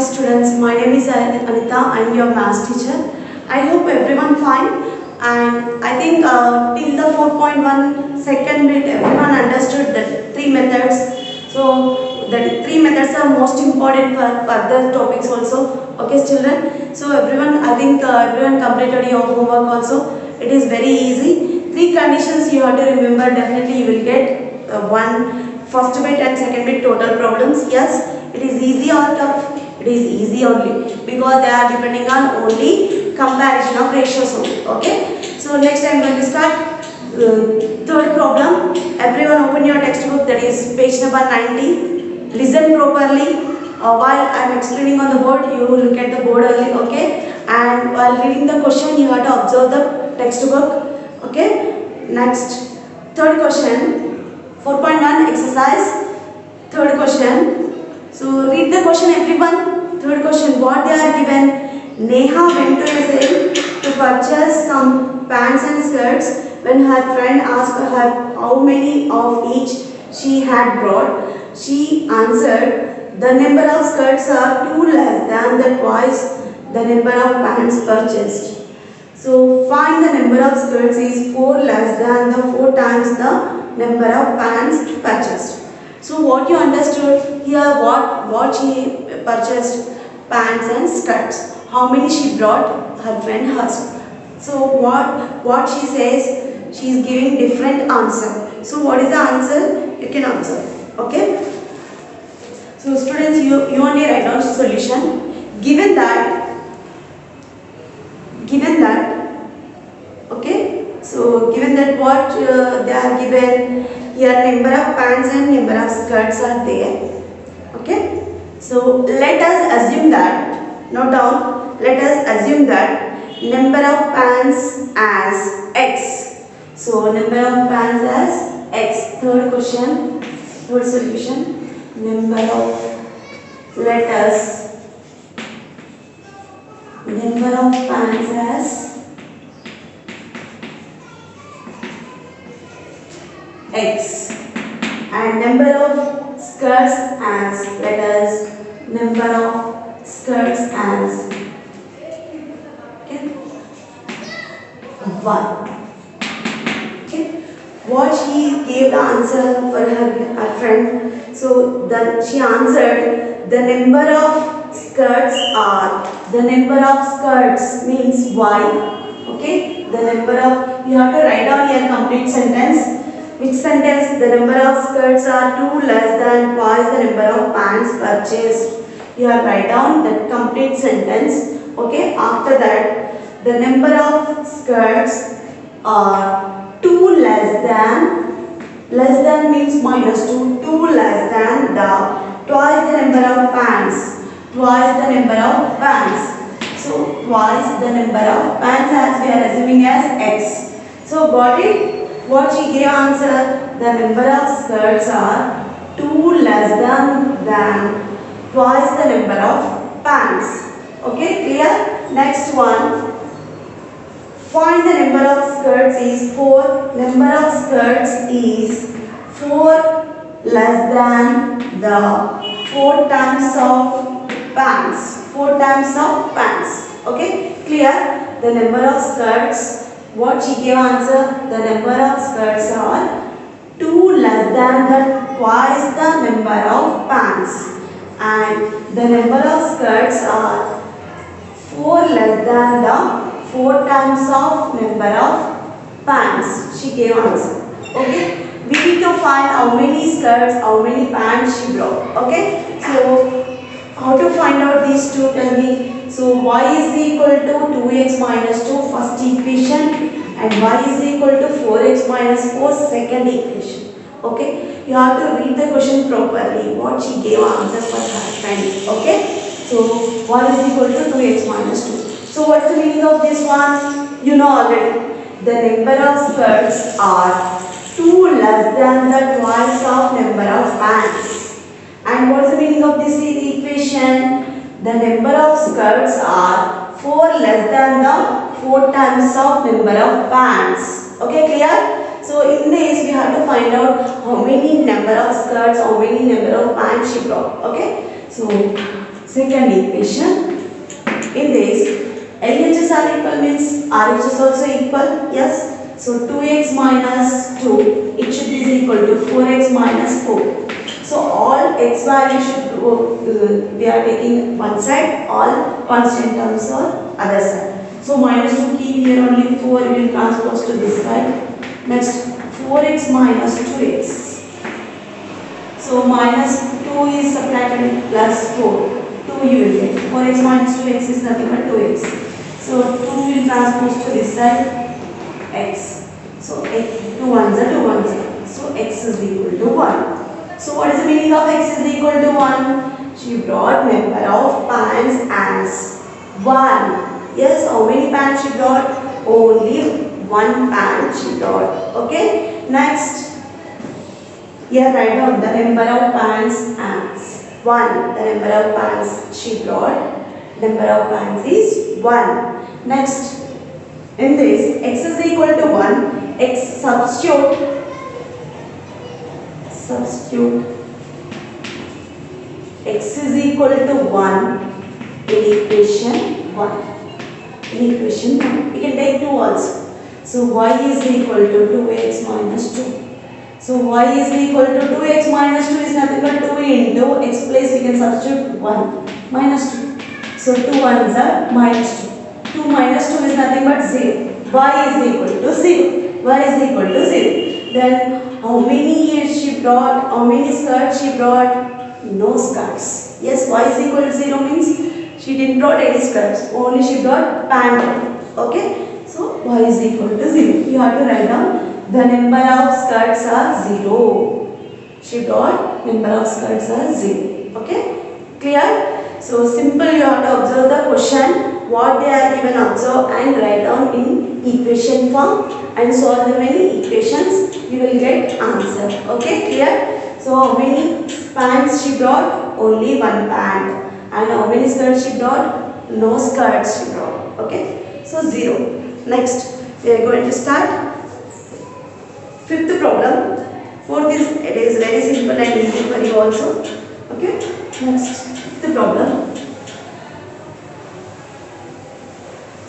students, my name is Anita. I am your maths teacher. I hope everyone fine, and I think till the 4.1 second bit everyone understood the three methods. So the three methods are most important for further topics also. Okay children, so everyone, I think everyone completed your homework also. It is very easy. Three conditions you have to remember. Definitely you will get one first bit and second bit total problems. Yes, it is easy or tough? It is easy only because they are depending on only comparison of ratios only. Okay. So next I am going to start third problem. Everyone open your textbook, that is page number 90. Listen properly. While I am explaining on the board, you look at the board only. Okay. And while reading the question, you have to observe the textbook. Okay. Next, third question, 4.1 exercise. Third question. So read the question everyone. Third question, what they are given. Neha went to a sale to purchase some pants and skirts. When her friend asked her how many of each she had brought, she answered, the number of skirts are 2 less than the twice the number of pants purchased. So find the number of skirts is 4 less than the 4 times the number of pants purchased. So what you understood here, what she purchased, pants and skirts. How many she brought, her friend asked. So what she says, she is giving different answer. So what is the answer? You can answer. Okay. So students, you only write down solution. Given that, okay. So given that what they are given. Here number of pants and number of skirts are there. Okay. So let us assume that, note down, let us assume that number of pants as x. So number of pants as x. Third question, third solution, number of, let us, number of pants as x and number of skirts as, let us, number of skirts as, okay, 1. Okay. What she gave the answer for her friend. So then she answered, the number of skirts are, the number of skirts means y. Okay, the number of, you have to write down your complete sentence. Which sentence? The number of skirts are 2 less than twice the number of pants purchased. You have write down the complete sentence. Okay. After that, the number of skirts are 2 less than means minus 2. 2 less than the twice the number of pants. Twice the number of pants. So twice the number of pants as we are assuming as x. So got it? What she gave answer, the number of skirts are 2 less than twice the number of pants. Okay, clear? Next one. Find the number of skirts is 4. Number of skirts is 4 less than the 4 times of pants. 4 times of pants. Okay, clear? The number of skirts, what she gave answer, the number of skirts are 2 less than the twice the number of pants, and the number of skirts are 4 less than the 4 times of number of pants. She gave answer. Okay, we need to find how many skirts, how many pants she brought. Okay, so how to find out these two, tell me. So y is equal to 2x minus 2 first equation and y is equal to 4x minus 4 second equation. Okay, you have to read the question properly. What she gave answer for her friend. Okay, so y is equal to 2x minus 2. So what is the meaning of this one? You know already. The number of skirts are 2 less than the twice of number of pants. And what is the meaning of this equation? The number of skirts are 4 less than the 4 times of number of pants. Okay, clear? So in this we have to find out how many number of skirts, how many number of pants she brought. Okay, so second equation. In this, LHS are equal means RHS also equal. Yes. So 2x minus 2, it should be equal to 4x minus 4. So all x values should go, we are taking one side, all constant terms are other side. So minus 2 keep here, only 4 will transpose to this side. Next 4x minus 2x. So minus 2 is subtracted plus 4. 2 you will get. 4x minus 2x is nothing but 2x. So 2 will transpose to this side. X. So 2 ones are 2 ones are. So x is equal to 1. So what is the meaning of x is equal to 1? She brought number of pans as 1. Yes, how many pans she brought? Only 1 pan she brought. Okay. Next. Here write down the number of pans as 1. The number of pans she brought. Number of pans is 1. Next. In this, x is equal to 1, x substitute x is equal to 1 in equation 1. In equation 1, we can take 2 also. So y is equal to 2x minus 2. So y is equal to 2x minus 2 is nothing but 2 into x place we can substitute 1 minus 2. So 2 ones are minus 2. 2 minus 2 is nothing but 0. Y is equal to 0. Y is equal to 0. Then how many she brought? How many skirts she brought? No skirts. Yes, y is equal to 0 means she didn't brought any skirts. Only she brought pant. Okay. So y is equal to 0. You have to write down the number of skirts are 0. She brought number of skirts are 0. Okay. Clear? So simple, you have to observe the question. What they are given, observe and write down in equation form and solve the many equations, you will get answer. Okay, clear? So how many pants she brought? Only 1 pant. And how many skirts she brought? No skirts she brought. Okay, so 0. Next, we are going to start 5th problem. 4th is, it is very simple and easy for you also. Okay, next, 5th problem.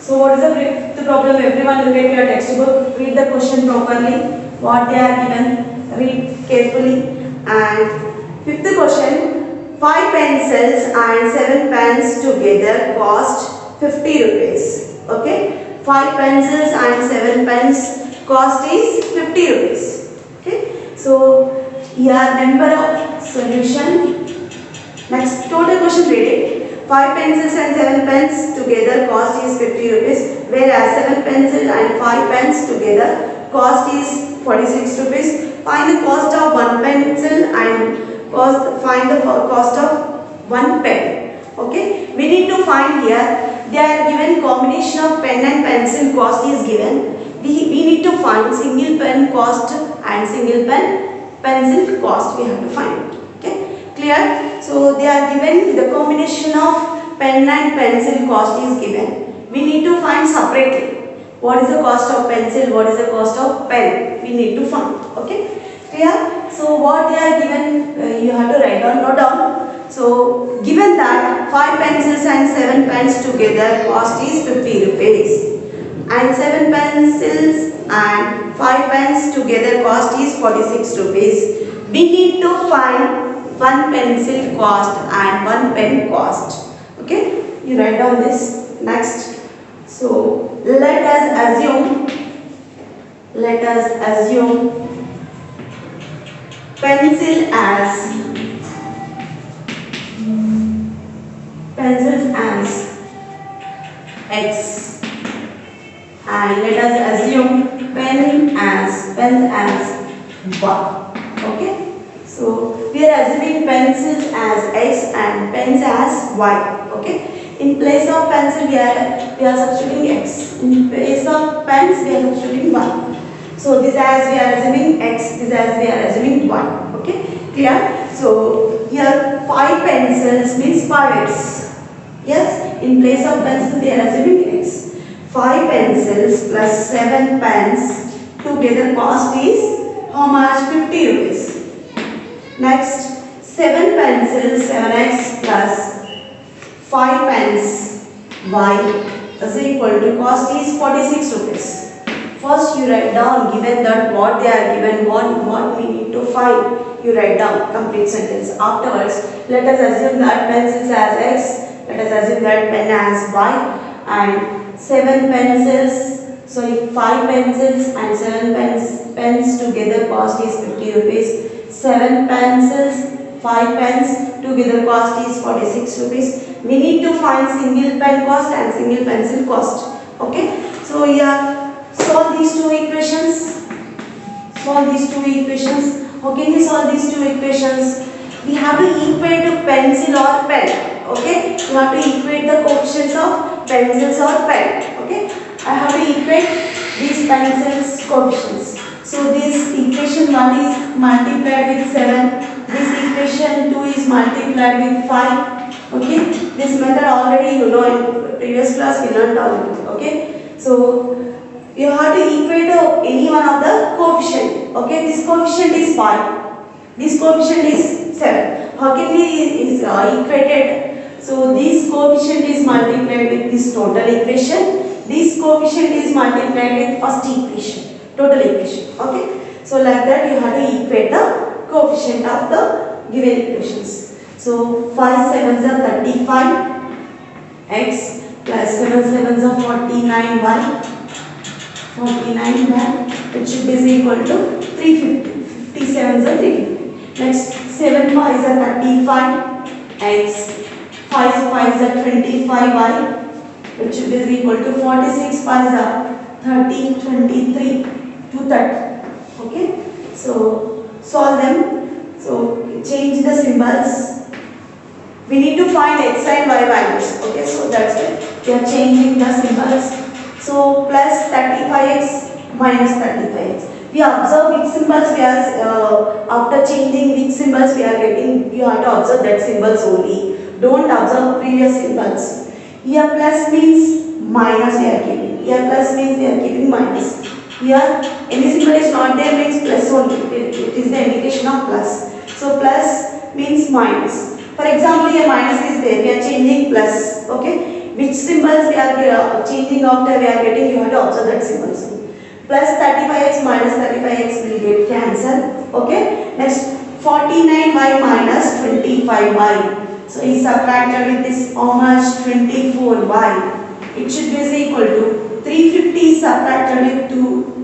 So what is the problem? Everyone look at your textbook, read the question properly, what they are given, read carefully. And 5th question, 5 pencils and 7 pens together cost 50 rupees. Okay, 5 pencils and 7 pens cost is 50 rupees. Okay, so here number of solution. Next, total question read it. 5 pencils and 7 pens together cost is 50 rupees, whereas 7 pencils and 5 pens together cost is 46 rupees. Find the cost of 1 pencil and find the cost of 1 pen. Okay, we need to find here, they are given combination of pen and pencil cost is given. We need to find single pen cost and single pen pencil cost, we have to find. Okay, clear? So they are given the combination of pen and pencil cost is given. We need to find separately. What is the cost of pencil? What is the cost of pen? We need to find. Okay, clear? So what they are given, you have to write down, note down. So given that 5 pencils and 7 pens together cost is 50 rupees. And 7 pencils and 5 pens together cost is 46 rupees. We need to find 1 pencil cost and 1 pen cost. Okay, you write down this. Next, so let us assume pencils as x, and let us assume pens as y. Okay. So we are assuming pencils as x and pens as y. Okay. In place of pencil we are substituting x. In place of pens we are substituting y. So this as we are assuming x, this as we are assuming y. Okay. Clear? So here 5 pencils means 5x. Yes. In place of pencil we are assuming x. 5 pencils plus 7 pens together cost is how much? 50 rupees. Next, 7 pencils, 7x plus 5 pence y is equal to cost is 46 rupees. First you write down, given that what they are given, what we need to find, you write down complete sentence. Afterwards, let us assume that pencils as x, let us assume that pen as y, and 7 pencils, sorry 5 pencils and 7 pens together cost is 50 rupees. 7 pencils, 5 pens together cost is 46 rupees. We need to find single pen cost and single pencil cost. Okay, so here solve these two equations. Solve these two equations. How can we solve these two equations? We have to equate to pencil or pen. Okay, you have to equate the coefficients of pencils or pen. Okay, I have to equate these pencils coefficients. So this equation 1 is multiplied with 7. This equation 2 is multiplied with 5. Okay, this method already you know in previous class we learned already. Okay, so you have to equate any one of the coefficient. Okay, this coefficient is 5, this coefficient is 7. How can we equate it? So this coefficient is multiplied with this total equation, this coefficient is multiplied with first equation, total equation. Okay, so like that you have to equate the coefficient of the given equations. So 5 sevens are 35 x plus 7 sevens are 49y. 49y, which is equal to 350. 57 is 350. Next 7 5s are 35 x. 5 5s are 25y, which is equal to 46 5s are 30, 23 to 30. Okay, so solve them. So change the symbols. We need to find x and y values. Okay, so that's it. We are changing the symbols. So plus 35x minus 35x. We observe which symbols we are after changing which symbols we are getting. You have to observe that symbols only. Don't observe previous symbols. Here plus means minus we are giving. Here plus means we are giving minus. Here any symbol is not there means plus only. It is the indication of plus. So plus means minus. For example, here minus is there. We are changing plus. Okay. Which symbols we are changing after we are getting, you have to observe that symbols. Plus 35x minus 35x will get cancelled. Okay. Next 49y minus 25y. So is subtracted with this how much? 24y. It should be equal to 350 subtracted with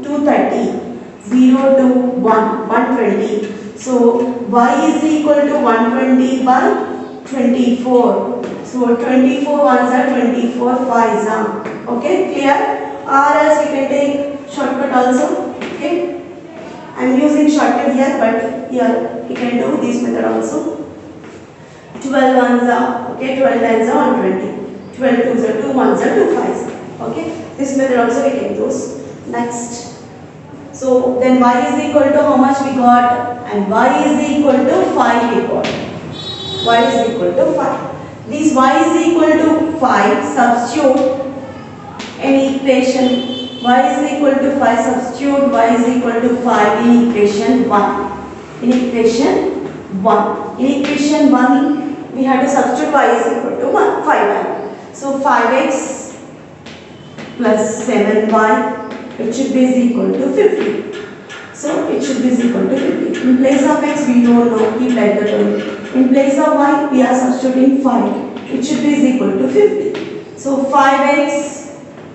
230. 0 to 120. So y is equal to 120 by 24. So 24 ones are 24 5s are. Okay, clear? Or else you can take shortcut also. Okay, I am using shortcut here, but here you can do this method also. 12 ones are, okay, 12 nines are 120. 12 twos are 2 ones are 2 5s. Okay, this method also we can use. Next. So then y is equal to how much we got, and y is equal to 5 we got. Y is equal to 5. This y is equal to 5, substitute in equation. Y is equal to 5, substitute y is equal to 5 in equation 1. In equation 1. In equation 1, we have to substitute y is equal to 1, 5y. So 5x plus 7y, it should be equal to 50. So it should be equal to 50. In place of x, we don't know, keep like that only. In place of y, we are substituting 5. It should be equal to 50. So 5x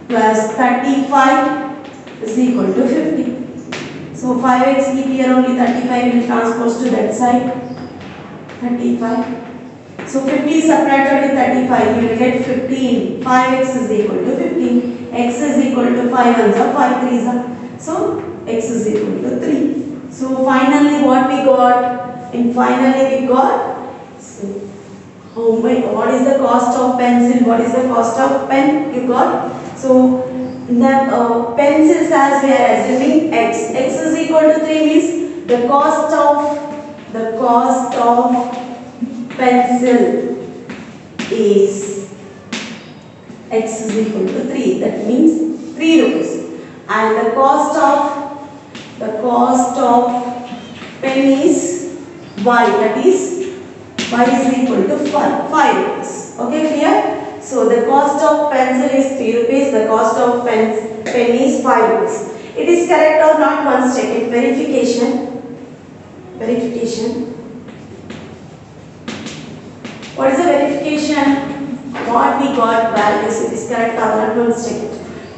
plus 35 is equal to 50. So 5x keep here only, 35 will transpose to that side. 35. So 50 subtracted with 35, you will get 15. 5x is equal to 15. X is equal to 5 ones are 5 threes are. So x is equal to 3. So finally what we got? And finally we got, so, oh my, what is the cost of pencil? What is the cost of pen? You got? So the pencils, as we are assuming x is equal to 3 means the cost of pencil is x is equal to 3. That means 3 rupees. And the cost of pen is y. That is y is equal to 5 rupees. Okay, clear? So the cost of pencil is 3 rupees, the cost of pen is 5 rupees. It is correct or not? Once check it. Verification. Verification. What is the verification? What we got values, it is correct or not? Once check it.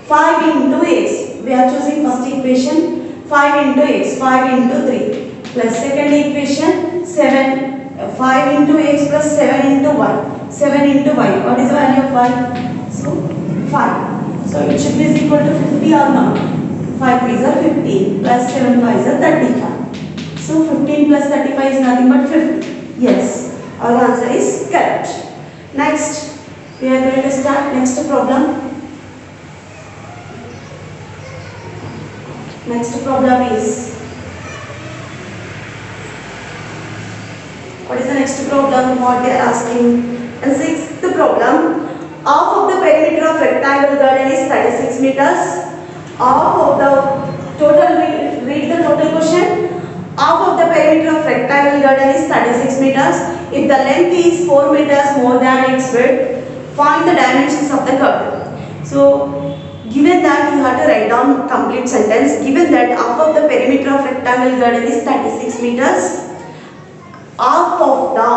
5 into x. We are choosing first equation. 5 into x. 5 into 3. Plus second equation. 7. 5 into x plus 7 into y. 7 into y. What is the value of y? So 5. So it should be equal to 50 or not? 5 3s are 15 plus 7 5s are 35. So 15 plus 35 is nothing but 50. Yes, our answer is correct. Next, we are going to start next problem. Next problem is, what is the next problem? What they are asking? And sixth problem, half of the perimeter of rectangle garden is 36 meters. Half of the total, read the total question. Half of the perimeter of rectangle garden is 36 meters. If the length is 4 meters more than its width, find the dimensions of the garden. So, given that, you have to write down complete sentence. Given that half of the perimeter of rectangle garden is 36 meters, half of the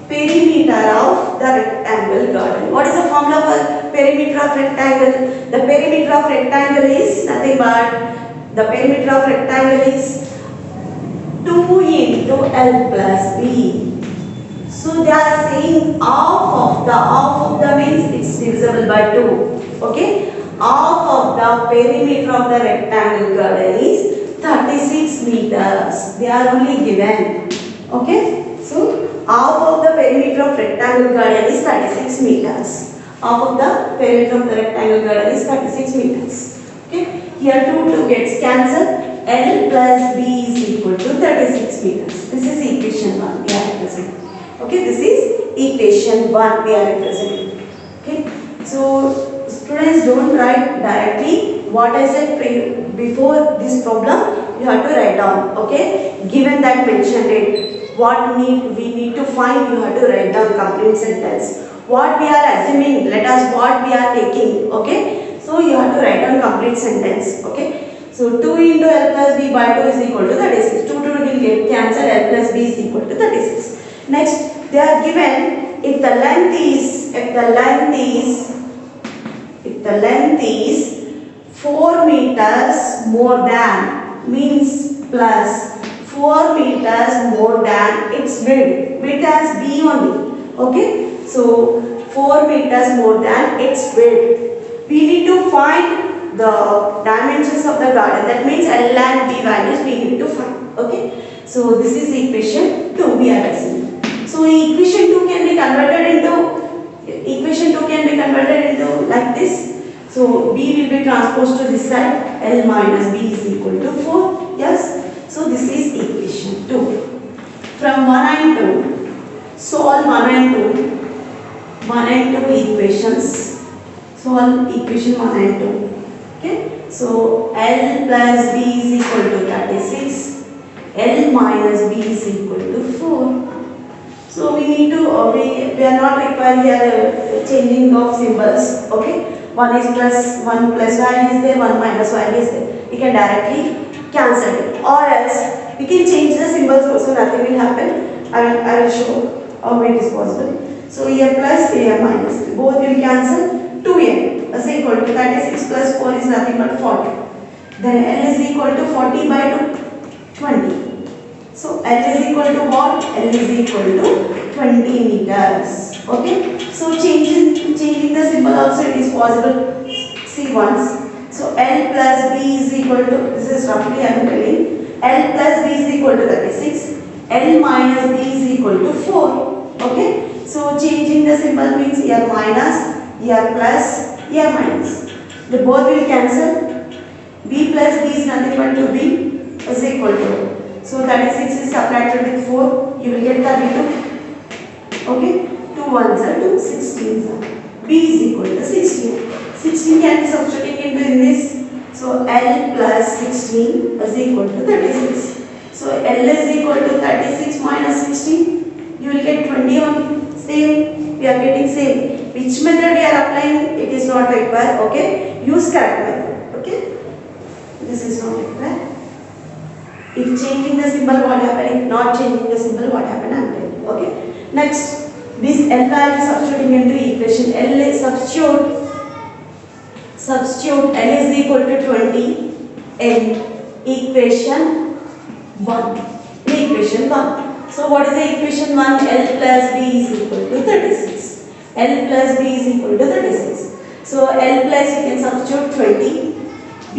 perimeter of the rectangle garden. What is the formula for perimeter of rectangle? The perimeter of rectangle is nothing but, the perimeter of rectangle is 2 into L plus B. So they are saying half of the means it's divisible by 2. Okay? Half of the perimeter of the rectangle garden is 36 meters. They are only given. Okay? So half of the perimeter of rectangle garden is 36 meters. Half of the perimeter of the rectangle garden is 36 meters. Okay? Here 2 gets cancelled. L plus B is equal to 36 meters. This is equation 1 we are representing. Okay, this is equation 1 we are representing. Okay, so students, don't write directly. What I said before this problem, you have to write down. Okay, given that mentioned it, what we need to find, you have to write down complete sentence. What we are assuming, let us what we are taking. Okay, so you have to write down complete sentence. Okay. So 2 into L plus B by 2 is equal to 36. 2 will get cancelled. L plus B is equal to 36. Next, they are given if the length is 4 meters more than, means plus 4 meters more than its width. Width as B only. Okay. So 4 meters more than its width. We need to find the dimensions of the garden. That means L and B values we need to find. Okay. So this is equation 2 we are assuming. So equation 2 can be converted into like this. So B will be transposed to this side. L minus B is equal to 4. Yes. So this is equation 2. From 1 and 2, solve 1 and 2 equations. Solve equation 1 and 2. Okay, so L plus B is equal to 36, L minus B is equal to 4. So we need to, we are not required here changing of symbols. Okay, one is plus, one plus value is there, one minus value is there. We can directly cancel it, or else we can change the symbols also, nothing will happen. I will show how it is possible. So here plus, here minus, both will cancel. 2n is equal to 36 plus 4 is nothing but 40. Then L is equal to 40 by 20. So L is equal to what? L is equal to 20 meters. Okay. So changing the symbol also it is possible. See once. So L plus B is equal to, this is roughly I am telling. L plus B is equal to 36. L minus B is equal to 4. Okay. So changing the symbol means here minus, here plus, here minus. The both will cancel. B plus B is nothing but 2B is equal to. So 36 is subtracted with 4. You will get 32. Okay. 2 ones are 2. 16 are. B is equal to 16. 16 can be substituted into this. So L plus 16 is equal to 36. So L is equal to 36 minus 16. You will get 20 only. Same, we are getting same. Which method we are applying, it is not required. Okay, use correct method. Okay, this is not required. If changing the symbol, what happened? If not changing the symbol, what happened? I am telling you. Okay, next, this L value substituting into equation. L is substitute L is equal to 20 in equation 1. Equation 1. So what is the equation 1? L plus B is equal to 36. L plus B is equal to 36. So L plus you can substitute 20. B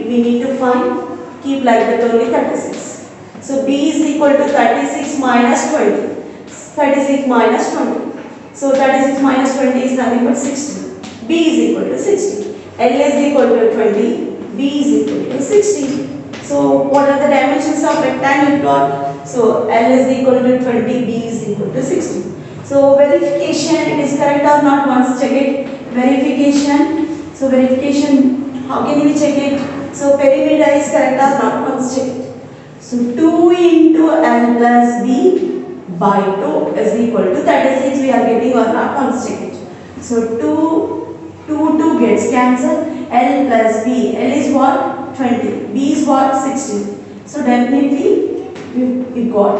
we need to find. Keep like that only 36. So B is equal to 36 minus 20. 36 minus 20. So 36 minus 20 is nothing but 60. B is equal to 60. L is equal to 20. B is equal to 60. So what are the dimensions of rectangle plot? So L is equal to 20, B is equal to 60. So verification, it is correct or not, once check it. Verification, so verification, how can we check it? So perimeter is correct or not, once check it. So 2 into L plus B by 2 is equal to 36, we are getting or not, once check it. So 2 gets cancelled, L plus B, L is what? 20, B is what? 60. So definitely we got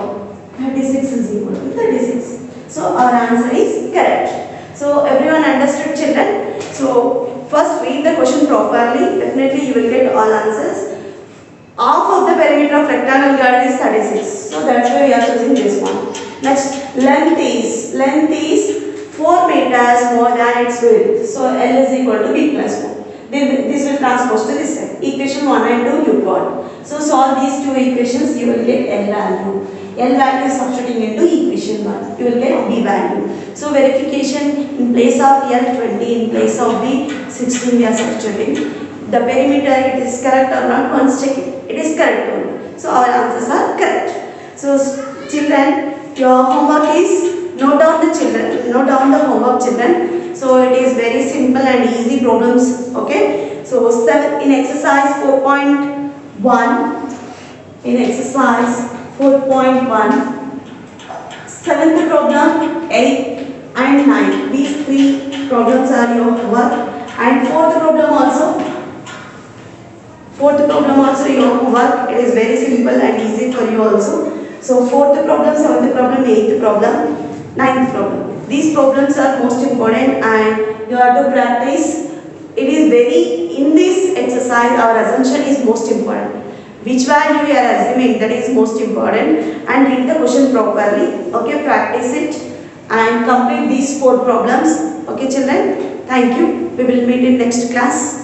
36 is equal to 36. So our answer is correct. So everyone understood, children? So first read the question properly, definitely you will get all answers. Half of the perimeter of rectangle garden is 36. So that's why we are choosing this one. Next, length is 4 meters more than its width. So L is equal to B plus 4. This will transpose to this side. Equation 1 and 2 you got. So solve these two equations, you will get L value. L value is substituting into equation 1. You will get B value. So verification, in place of L 20, in place of B 16 we are substituting. The perimeter, it is correct or not, once check it. It is correct only. So our answers are correct. So children, your homework is note down the homework, children. So it is very simple and easy problems. Okay. So in exercise 4.1, seventh problem, 8 and 9. These three problems are your homework. And fourth problem also your homework. It is very simple and easy for you also. So fourth problem, seventh problem, eighth problem, ninth problem. These problems are most important and you have to practice. It is in this exercise our assumption is most important. Which value we are assuming, that is most important, and read the question properly. Okay, practice it and complete these 4 problems. Okay children, thank you. We will meet in next class.